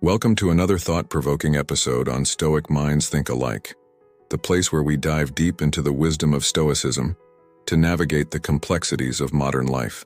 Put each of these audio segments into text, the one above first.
Welcome to another thought-provoking episode on Stoic Minds Think Alike, the place where we dive deep into the wisdom of Stoicism to navigate the complexities of modern life.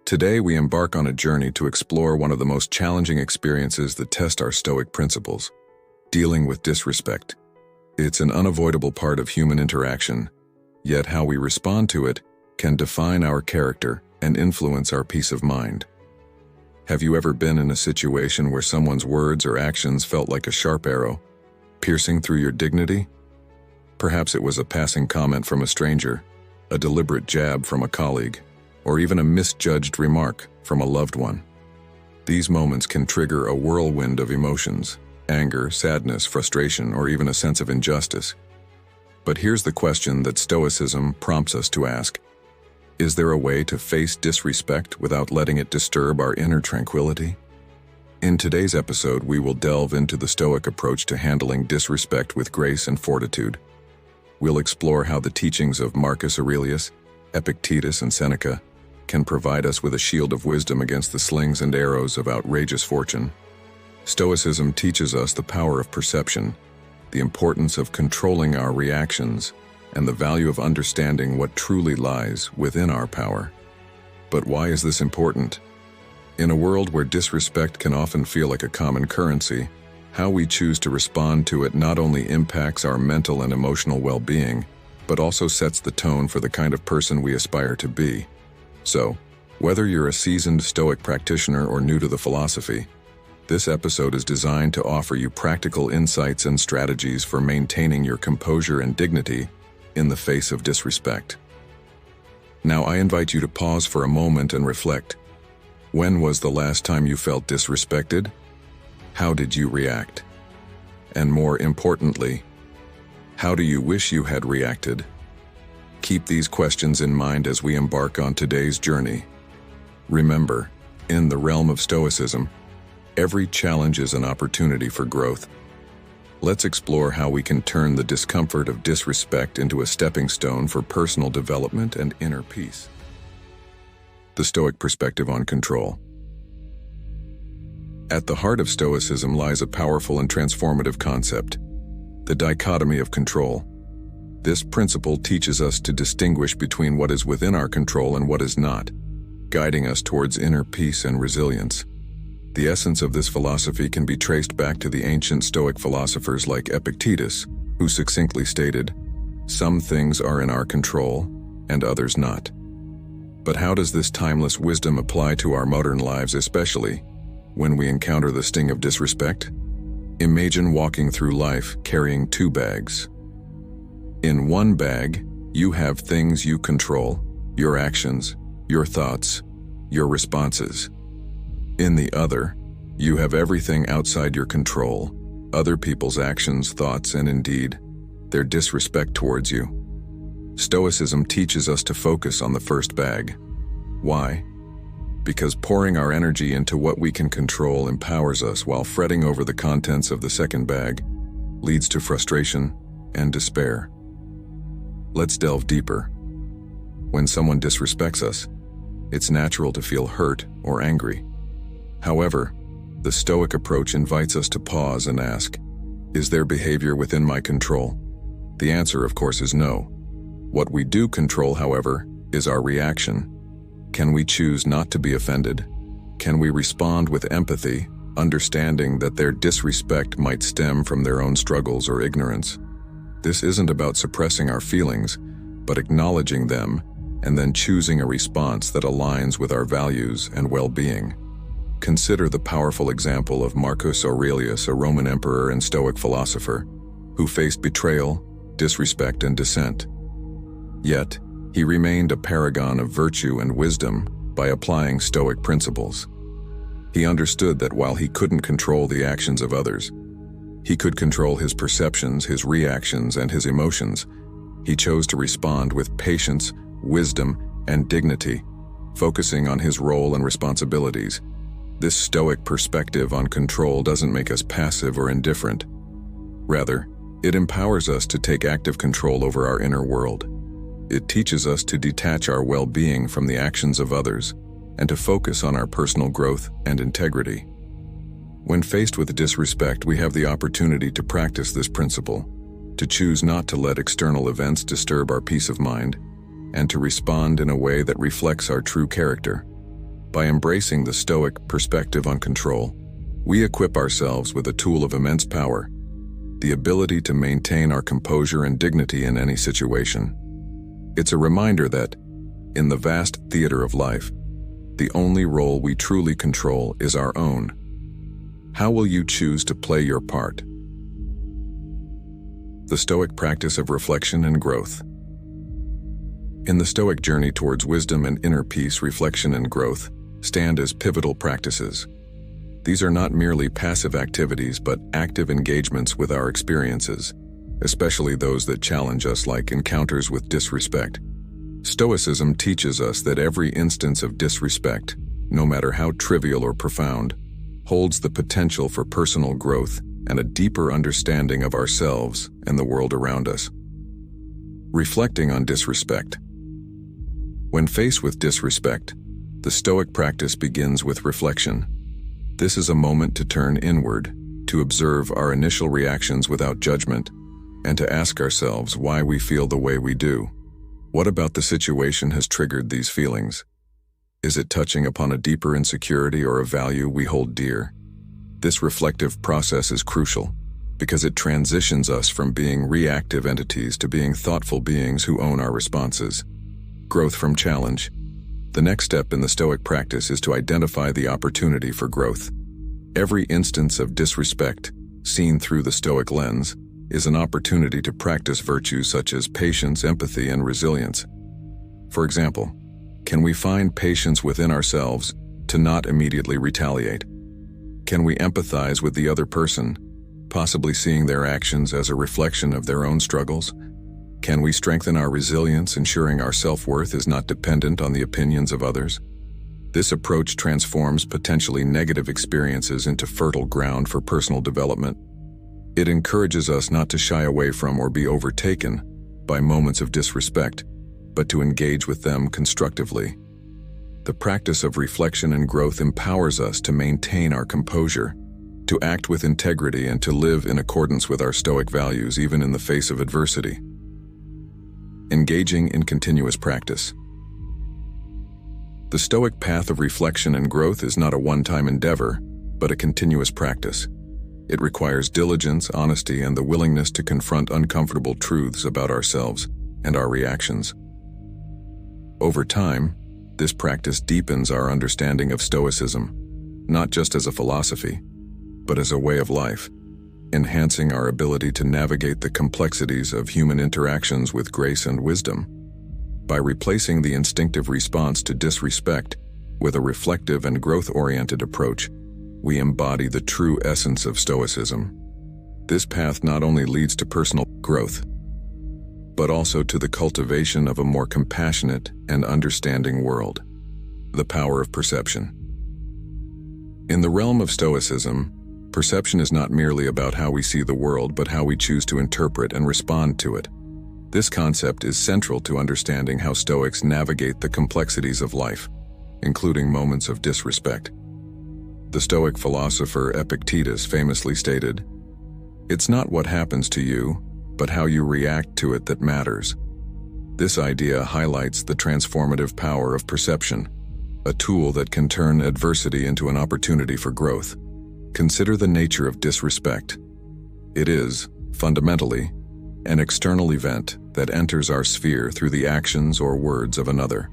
Today we embark on a journey to explore one of the most challenging experiences that test our Stoic principles, dealing with disrespect. It's an unavoidable part of human interaction, yet how we respond to it can define our character and influence our peace of mind. Have you ever been in a situation where someone's words or actions felt like a sharp arrow, piercing through your dignity? Perhaps it was a passing comment from a stranger, a deliberate jab from a colleague, or even a misjudged remark from a loved one. These moments can trigger a whirlwind of emotions: anger, sadness, frustration, or even a sense of injustice. But here's the question that Stoicism prompts us to ask. Is there a way to face disrespect without letting it disturb our inner tranquility? In today's episode, we will delve into the Stoic approach to handling disrespect with grace and fortitude. We'll explore how the teachings of Marcus Aurelius, Epictetus, and Seneca can provide us with a shield of wisdom against the slings and arrows of outrageous fortune. Stoicism teaches us the power of perception, the importance of controlling our reactions, and the value of understanding what truly lies within our power. But why is this important? In a world where disrespect can often feel like a common currency, how we choose to respond to it not only impacts our mental and emotional well-being, but also sets the tone for the kind of person we aspire to be. So, whether you're a seasoned Stoic practitioner or new to the philosophy, this episode is designed to offer you practical insights and strategies for maintaining your composure and dignity in the face of disrespect. Now I invite you to pause for a moment and reflect. When was the last time you felt disrespected? How did you react? And more importantly, how do you wish you had reacted? Keep these questions in mind as we embark on today's journey. Remember, in the realm of Stoicism, every challenge is an opportunity for growth. Let's explore how we can turn the discomfort of disrespect into a stepping stone for personal development and inner peace. The Stoic perspective on control. At the heart of Stoicism lies a powerful and transformative concept: the dichotomy of control. This principle teaches us to distinguish between what is within our control and what is not, guiding us towards inner peace and resilience. The essence of this philosophy can be traced back to the ancient Stoic philosophers like Epictetus, who succinctly stated, "Some things are in our control, and others not." But how does this timeless wisdom apply to our modern lives, especially when we encounter the sting of disrespect? Imagine walking through life carrying two bags. In one bag, you have things you control: your actions, your thoughts, your responses. In the other, you have everything outside your control: other people's actions, thoughts, and indeed, their disrespect towards you. Stoicism teaches us to focus on the first bag. Why? Because pouring our energy into what we can control empowers us, while fretting over the contents of the second bag leads to frustration and despair. Let's delve deeper. When someone disrespects us, it's natural to feel hurt or angry. However, the Stoic approach invites us to pause and ask, is their behavior within my control? The answer, of course, is no. What we do control, however, is our reaction. Can we choose not to be offended? Can we respond with empathy, understanding that their disrespect might stem from their own struggles or ignorance? This isn't about suppressing our feelings, but acknowledging them and then choosing a response that aligns with our values and well-being. Consider the powerful example of Marcus Aurelius, a Roman emperor and Stoic philosopher, who faced betrayal, disrespect, and dissent. Yet, he remained a paragon of virtue and wisdom by applying Stoic principles. He understood that while he couldn't control the actions of others, he could control his perceptions, his reactions, and his emotions. He chose to respond with patience, wisdom, and dignity, focusing on his role and responsibilities. This Stoic perspective on control doesn't make us passive or indifferent. Rather, it empowers us to take active control over our inner world. It teaches us to detach our well-being from the actions of others and to focus on our personal growth and integrity. When faced with disrespect, we have the opportunity to practice this principle, to choose not to let external events disturb our peace of mind, and to respond in a way that reflects our true character. By embracing the Stoic perspective on control, we equip ourselves with a tool of immense power, the ability to maintain our composure and dignity in any situation. It's a reminder that, in the vast theater of life, the only role we truly control is our own. How will you choose to play your part? The Stoic practice of reflection and growth. In the Stoic journey towards wisdom and inner peace, reflection and growth stand as pivotal practices. These are not merely passive activities but active engagements with our experiences, especially those that challenge us, like encounters with disrespect. Stoicism teaches us that every instance of disrespect, no matter how trivial or profound, holds the potential for personal growth and a deeper understanding of ourselves and the world around us. Reflecting on disrespect. When faced with disrespect, the Stoic practice begins with reflection. This is a moment to turn inward, to observe our initial reactions without judgment, and to ask ourselves why we feel the way we do. What about the situation has triggered these feelings? Is it touching upon a deeper insecurity or a value we hold dear? This reflective process is crucial because it transitions us from being reactive entities to being thoughtful beings who own our responses. Growth from challenge. The next step in the Stoic practice is to identify the opportunity for growth. Every instance of disrespect, seen through the Stoic lens, is an opportunity to practice virtues such as patience, empathy, and resilience. For example, can we find patience within ourselves to not immediately retaliate? Can we empathize with the other person, possibly seeing their actions as a reflection of their own struggles? Can we strengthen our resilience, ensuring our self-worth is not dependent on the opinions of others? This approach transforms potentially negative experiences into fertile ground for personal development. It encourages us not to shy away from or be overtaken by moments of disrespect, but to engage with them constructively. The practice of reflection and growth empowers us to maintain our composure, to act with integrity, and to live in accordance with our Stoic values even in the face of adversity. Engaging in continuous practice. The Stoic path of reflection and growth is not a one-time endeavor, but a continuous practice. It requires diligence, honesty, and the willingness to confront uncomfortable truths about ourselves and our reactions. Over time, this practice deepens our understanding of Stoicism, not just as a philosophy, but as a way of life, enhancing our ability to navigate the complexities of human interactions with grace and wisdom. By replacing the instinctive response to disrespect with a reflective and growth-oriented approach, we embody the true essence of Stoicism. This path not only leads to personal growth, but also to the cultivation of a more compassionate and understanding world. The power of perception. In the realm of Stoicism, perception is not merely about how we see the world, but how we choose to interpret and respond to it. This concept is central to understanding how Stoics navigate the complexities of life, including moments of disrespect. The Stoic philosopher Epictetus famously stated, "It's not what happens to you, but how you react to it that matters." This idea highlights the transformative power of perception, a tool that can turn adversity into an opportunity for growth. Consider the nature of disrespect. It is, fundamentally, an external event that enters our sphere through the actions or words of another.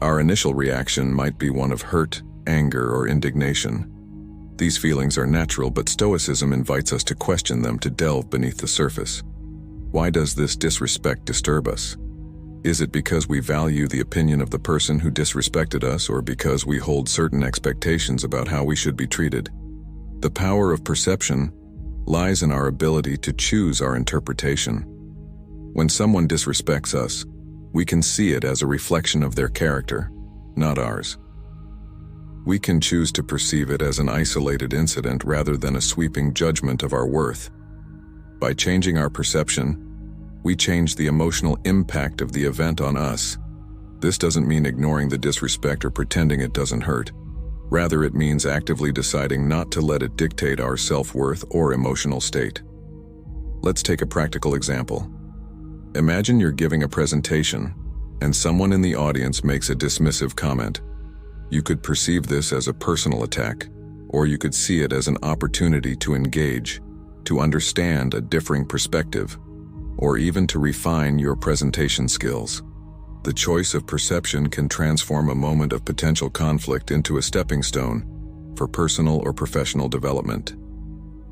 Our initial reaction might be one of hurt, anger, or indignation. These feelings are natural, but Stoicism invites us to question them, to delve beneath the surface. Why does this disrespect disturb us? Is it because we value the opinion of the person who disrespected us, or because we hold certain expectations about how we should be treated? The power of perception lies in our ability to choose our interpretation. When someone disrespects us, we can see it as a reflection of their character, not ours. We can choose to perceive it as an isolated incident rather than a sweeping judgment of our worth. By changing our perception, we change the emotional impact of the event on us. This doesn't mean ignoring the disrespect or pretending it doesn't hurt. Rather, it means actively deciding not to let it dictate our self-worth or emotional state. Let's take a practical example. Imagine you're giving a presentation, and someone in the audience makes a dismissive comment. You could perceive this as a personal attack, or you could see it as an opportunity to engage, to understand a differing perspective, or even to refine your presentation skills. The choice of perception can transform a moment of potential conflict into a stepping stone for personal or professional development.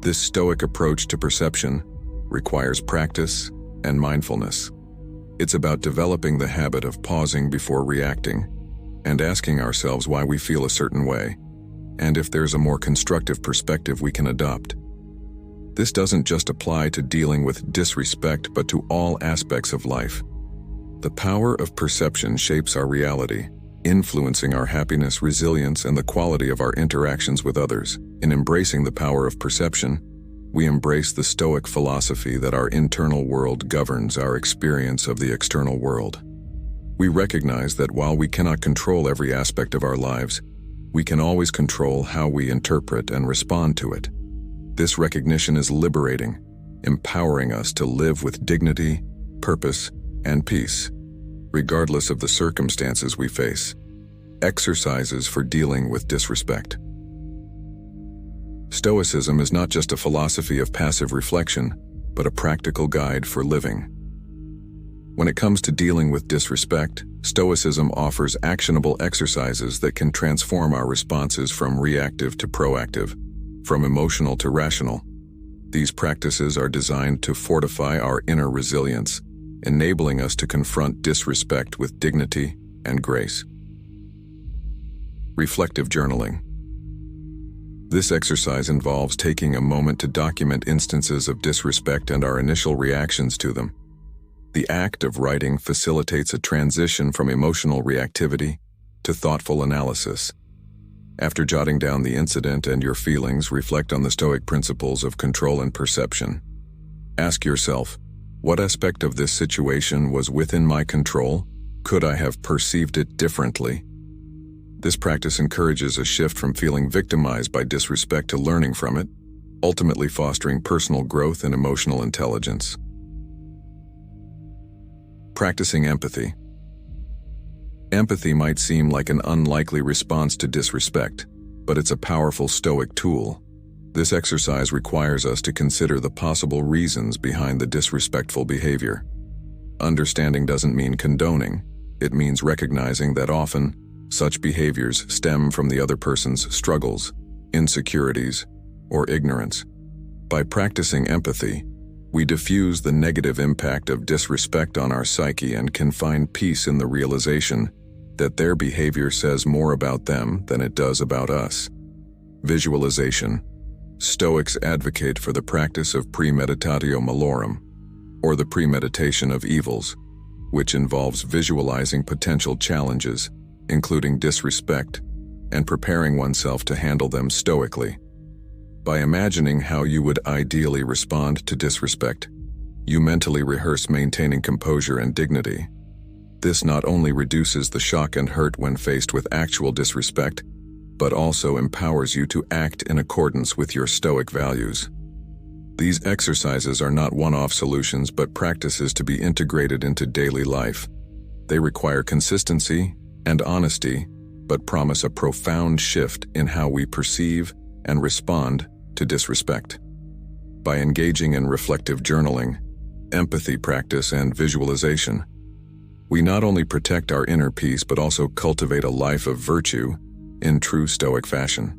This Stoic approach to perception requires practice and mindfulness. It's about developing the habit of pausing before reacting and asking ourselves why we feel a certain way, and if there's a more constructive perspective we can adopt. This doesn't just apply to dealing with disrespect, but to all aspects of life. The power of perception shapes our reality, influencing our happiness, resilience, and the quality of our interactions with others. In embracing the power of perception, we embrace the Stoic philosophy that our internal world governs our experience of the external world. We recognize that while we cannot control every aspect of our lives, we can always control how we interpret and respond to it. This recognition is liberating, empowering us to live with dignity, purpose, and peace, regardless of the circumstances we face. Exercises for dealing with disrespect. Stoicism is not just a philosophy of passive reflection, but a practical guide for living. When it comes to dealing with disrespect, Stoicism offers actionable exercises that can transform our responses from reactive to proactive, from emotional to rational. These practices are designed to fortify our inner resilience, enabling us to confront disrespect with dignity and grace. Reflective journaling. This exercise involves taking a moment to document instances of disrespect and our initial reactions to them. The act of writing facilitates a transition from emotional reactivity to thoughtful analysis. After jotting down the incident and your feelings, reflect on the Stoic principles of control and perception. Ask yourself, what aspect of this situation was within my control? Could I have perceived it differently? This practice encourages a shift from feeling victimized by disrespect to learning from it, ultimately fostering personal growth and emotional intelligence. Practicing empathy. Empathy might seem like an unlikely response to disrespect, but it's a powerful Stoic tool. This exercise requires us to consider the possible reasons behind the disrespectful behavior. Understanding doesn't mean condoning. It means recognizing that often, such behaviors stem from the other person's struggles, insecurities, or ignorance. By practicing empathy, we diffuse the negative impact of disrespect on our psyche and can find peace in the realization that their behavior says more about them than it does about us. Visualization. Stoics advocate for the practice of premeditatio malorum, or the premeditation of evils, which involves visualizing potential challenges, including disrespect, and preparing oneself to handle them stoically. By imagining how you would ideally respond to disrespect, you mentally rehearse maintaining composure and dignity. This not only reduces the shock and hurt when faced with actual disrespect, but also empowers you to act in accordance with your Stoic values. These exercises are not one-off solutions, but practices to be integrated into daily life. They require consistency and honesty, but promise a profound shift in how we perceive and respond to disrespect. By engaging in reflective journaling, empathy practice, and visualization, we not only protect our inner peace but also cultivate a life of virtue in true Stoic fashion.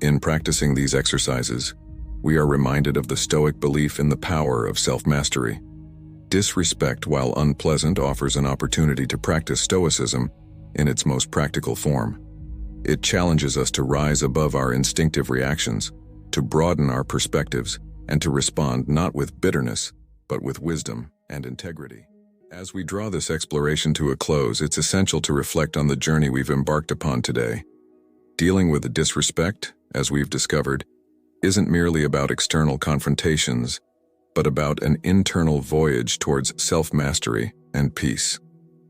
In practicing these exercises, we are reminded of the Stoic belief in the power of self-mastery. Disrespect, while unpleasant, offers an opportunity to practice Stoicism in its most practical form. It challenges us to rise above our instinctive reactions, to broaden our perspectives, and to respond not with bitterness, but with wisdom and integrity. As we draw this exploration to a close, it's essential to reflect on the journey we've embarked upon today. Dealing with the disrespect, as we've discovered, isn't merely about external confrontations, but about an internal voyage towards self-mastery and peace.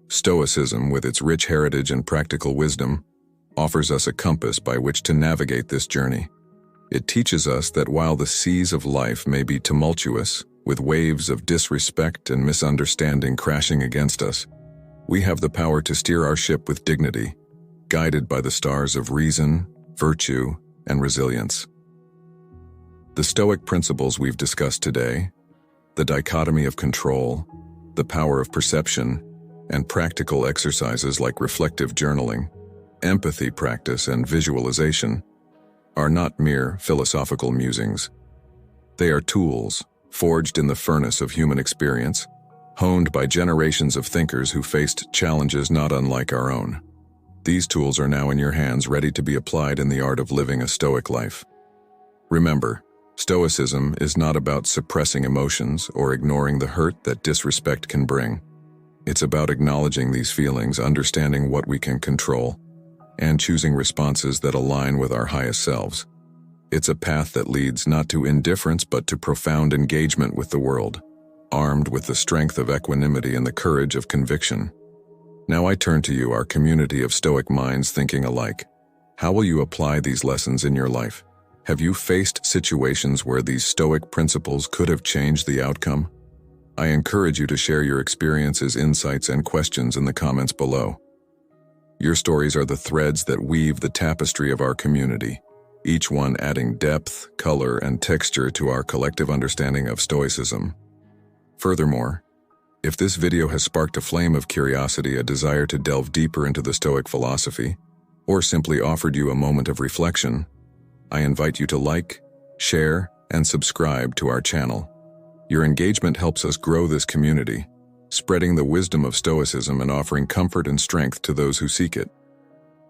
Stoicism, with its rich heritage and practical wisdom, offers us a compass by which to navigate this journey. It teaches us that while the seas of life may be tumultuous, with waves of disrespect and misunderstanding crashing against us, we have the power to steer our ship with dignity, guided by the stars of reason, virtue, and resilience. The Stoic principles we've discussed today, the dichotomy of control, the power of perception, and practical exercises like reflective journaling, empathy practice, and visualization, are not mere philosophical musings. They are tools, forged in the furnace of human experience, honed by generations of thinkers who faced challenges not unlike our own. These tools are now in your hands, ready to be applied in the art of living a Stoic life. Remember, Stoicism is not about suppressing emotions or ignoring the hurt that disrespect can bring. It's about acknowledging these feelings, understanding what we can control, and choosing responses that align with our highest selves. It's a path that leads not to indifference but to profound engagement with the world, armed with the strength of equanimity and the courage of conviction. Now I turn to you, our community of Stoic minds thinking alike. How will you apply these lessons in your life? Have you faced situations where these Stoic principles could have changed the outcome? I encourage you to share your experiences, insights, and questions in the comments below. Your stories are the threads that weave the tapestry of our community, each one adding depth, color, and texture to our collective understanding of Stoicism. Furthermore, if this video has sparked a flame of curiosity, a desire to delve deeper into the Stoic philosophy, or simply offered you a moment of reflection, I invite you to like, share, and subscribe to our channel. Your engagement helps us grow this community, spreading the wisdom of Stoicism and offering comfort and strength to those who seek it.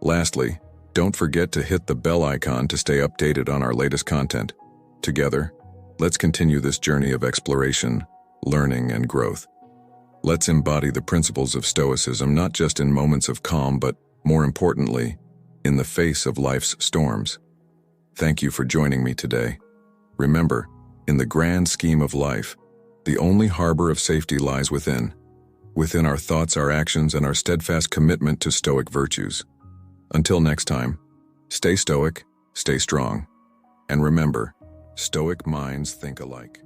Lastly, don't forget to hit the bell icon to stay updated on our latest content. Together, let's continue this journey of exploration, learning, and growth. Let's embody the principles of Stoicism not just in moments of calm, but, more importantly, in the face of life's storms. Thank you for joining me today. Remember, in the grand scheme of life, the only harbor of safety lies within our thoughts, our actions, and our steadfast commitment to Stoic virtues. Until next time, stay Stoic, stay strong, and remember, Stoic minds think alike.